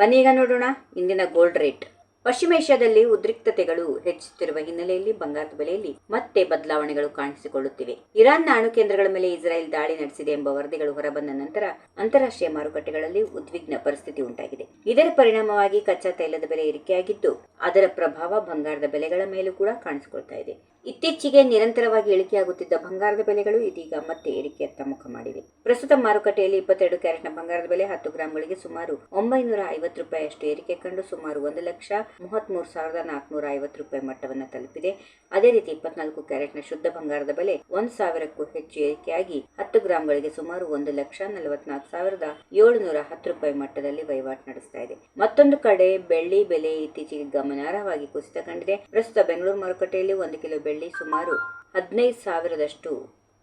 ಬನ್ನೀಗ ನೋಡೋಣ ಇಂದಿನ gold rate. ಪಶ್ಚಿಮ ಏಷ್ಯಾದಲ್ಲಿ ಉದ್ರಿಕ್ತತೆಗಳು ಹೆಚ್ಚುತ್ತಿರುವ ಹಿನ್ನೆಲೆಯಲ್ಲಿ ಬಂಗಾರದ ಬೆಲೆಯಲ್ಲಿ ಮತ್ತೆ ಬದಲಾವಣೆಗಳು ಕಾಣಿಸಿಕೊಳ್ಳುತ್ತಿವೆ. ಇರಾನ್ನ ಅಣು ಕೇಂದ್ರಗಳ ಮೇಲೆ ಇಸ್ರಾಯೇಲ್ ದಾಳಿ ನಡೆಸಿದೆ ಎಂಬ ವರದಿಗಳು ಹೊರಬಂದ ನಂತರ ಅಂತಾರಾಷ್ಟ್ರೀಯ ಮಾರುಕಟ್ಟೆಗಳಲ್ಲಿ ಉದ್ವಿಗ್ನ ಪರಿಸ್ಥಿತಿ ಉಂಟಾಗಿದೆ. ಇದರ ಪರಿಣಾಮವಾಗಿ ಕಚ್ಚಾ ತೈಲದ ಬೆಲೆ ಏರಿಕೆಯಾಗಿದ್ದು, ಅದರ ಪ್ರಭಾವ ಬಂಗಾರದ ಬೆಲೆಗಳ ಮೇಲೂ ಕೂಡ ಕಾಣಿಸಿಕೊಳ್ತಾ ಇದೆ. ಇತ್ತೀಚೆಗೆ ನಿರಂತರವಾಗಿ ಇಳಿಕೆಯಾಗುತ್ತಿದ್ದ ಬಂಗಾರದ ಬೆಲೆಗಳು ಇದೀಗ ಮತ್ತೆ ಏರಿಕೆಯತ್ತ ಮುಖ ಮಾಡಿವೆ. ಪ್ರಸ್ತುತ ಮಾರುಕಟ್ಟೆಯಲ್ಲಿ 22 ಕ್ಯಾರೆಟ್ನ ಬಂಗಾರದ ಬೆಲೆ 10 ಗ್ರಾಂಗಳಿಗೆ ಸುಮಾರು ₹950 ಅಷ್ಟು ಏರಿಕೆ ಕಂಡು ಸುಮಾರು ₹1,33,450 ಮಟ್ಟವನ್ನು ತಲುಪಿದೆ. ಅದೇ ರೀತಿ 24 ಕ್ಯಾರೆಟ್ನ ಶುದ್ಧ ಬಂಗಾರದ ಬೆಲೆ 1,000ಕ್ಕೂ ಹೆಚ್ಚು ಏರಿಕೆಯಾಗಿ 10 ಗ್ರಾಂಗಳಿಗೆ ಸುಮಾರು ₹1,44,710 ಮಟ್ಟದಲ್ಲಿ ವಹಿವಾಟು ನಡೆಸ್ತಾ ಇದೆ. ಮತ್ತೊಂದು ಕಡೆ ಬೆಳ್ಳಿ ಬೆಲೆ ಇತ್ತೀಚೆಗೆ ಗಮನಾರ್ಹವಾಗಿ ಕುಸಿತ ಕಂಡಿದೆ. ಪ್ರಸ್ತುತ ಬೆಂಗಳೂರು ಮಾರುಕಟ್ಟೆಯಲ್ಲಿ 1 ಕಿಲೋ ಬೆಳ್ಳಿ ಸುಮಾರು 15,000ದಷ್ಟು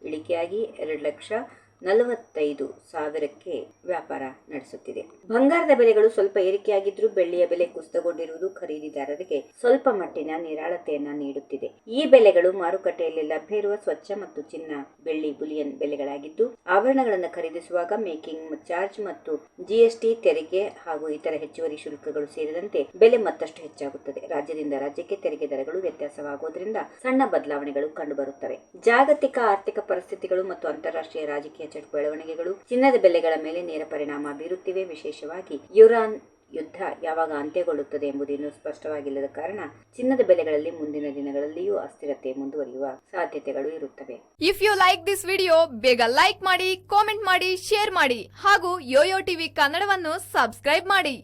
ಇಳಿಕೆಯಾಗಿ 2,45,000ಕ್ಕೆ ವ್ಯಾಪಾರ ನಡೆಸುತ್ತಿದೆ. ಬಂಗಾರದ ಬೆಲೆಗಳು ಸ್ವಲ್ಪ ಏರಿಕೆಯಾಗಿದ್ರೂ ಬೆಳ್ಳಿಯ ಬೆಲೆ ಕುಸಿತಗೊಂಡಿರುವುದು ಖರೀದಿದಾರರಿಗೆ ಸ್ವಲ್ಪ ಮಟ್ಟಿನ ನಿರಾಳತೆಯನ್ನ ನೀಡುತ್ತಿದೆ. ಈ ಬೆಲೆಗಳು ಮಾರುಕಟ್ಟೆಯಲ್ಲಿ ಲಭ್ಯ ಇರುವ ಸ್ವಚ್ಛ ಮತ್ತು ಚಿನ್ನ, ಬೆಳ್ಳಿ, ಬುಲಿಯನ್ ಬೆಲೆಗಳಾಗಿದ್ದು, ಆಭರಣಗಳನ್ನು ಖರೀದಿಸುವಾಗ ಮೇಕಿಂಗ್ ಚಾರ್ಜ್ ಮತ್ತು ಜಿಎಸ್ಟಿ ತೆರಿಗೆ ಹಾಗೂ ಇತರ ಹೆಚ್ಚುವರಿ ಶುಲ್ಕಗಳು ಸೇರಿದಂತೆ ಬೆಲೆ ಮತ್ತಷ್ಟು ಹೆಚ್ಚಾಗುತ್ತದೆ. ರಾಜ್ಯದಿಂದ ರಾಜ್ಯಕ್ಕೆ ತೆರಿಗೆ ದರಗಳು ವ್ಯತ್ಯಾಸವಾಗುವುದರಿಂದ ಸಣ್ಣ ಬದಲಾವಣೆಗಳು ಕಂಡುಬರುತ್ತವೆ. ಜಾಗತಿಕ ಆರ್ಥಿಕ ಪರಿಸ್ಥಿತಿಗಳು ಮತ್ತು ಅಂತಾರಾಷ್ಟ್ರೀಯ ರಾಜಕೀಯ ಬೆಳವಣಿಗೆಗಳು ಚಿನ್ನದ ಬೆಲೆಗಳ ಮೇಲೆ ನೇರ ಪರಿಣಾಮ ಬೀರುತ್ತಿವೆ. ವಿಶೇಷವಾಗಿ ಇರಾನ್ ಯುದ್ಧ ಯಾವಾಗ ಅಂತ್ಯಗೊಳ್ಳುತ್ತದೆ ಎಂಬುದು ಇನ್ನೂ ಸ್ಪಷ್ಟವಾಗಿಲ್ಲದ ಕಾರಣ ಚಿನ್ನದ ಬೆಲೆಗಳಲ್ಲಿ ಮುಂದಿನ ದಿನಗಳಲ್ಲಿಯೂ ಅಸ್ಥಿರತೆ ಮುಂದುವರಿಯುವ ಸಾಧ್ಯತೆಗಳು ಇರುತ್ತವೆ. If you like this video, ಬೇಗ ಲೈಕ್ ಮಾಡಿ, ಕಾಮೆಂಟ್ ಮಾಡಿ, ಶೇರ್ ಮಾಡಿ ಹಾಗೂ ಯೋಯೋ ಟಿವಿ ಕನ್ನಡವನ್ನು ಸಬ್ಸ್ಕ್ರೈಬ್ ಮಾಡಿ.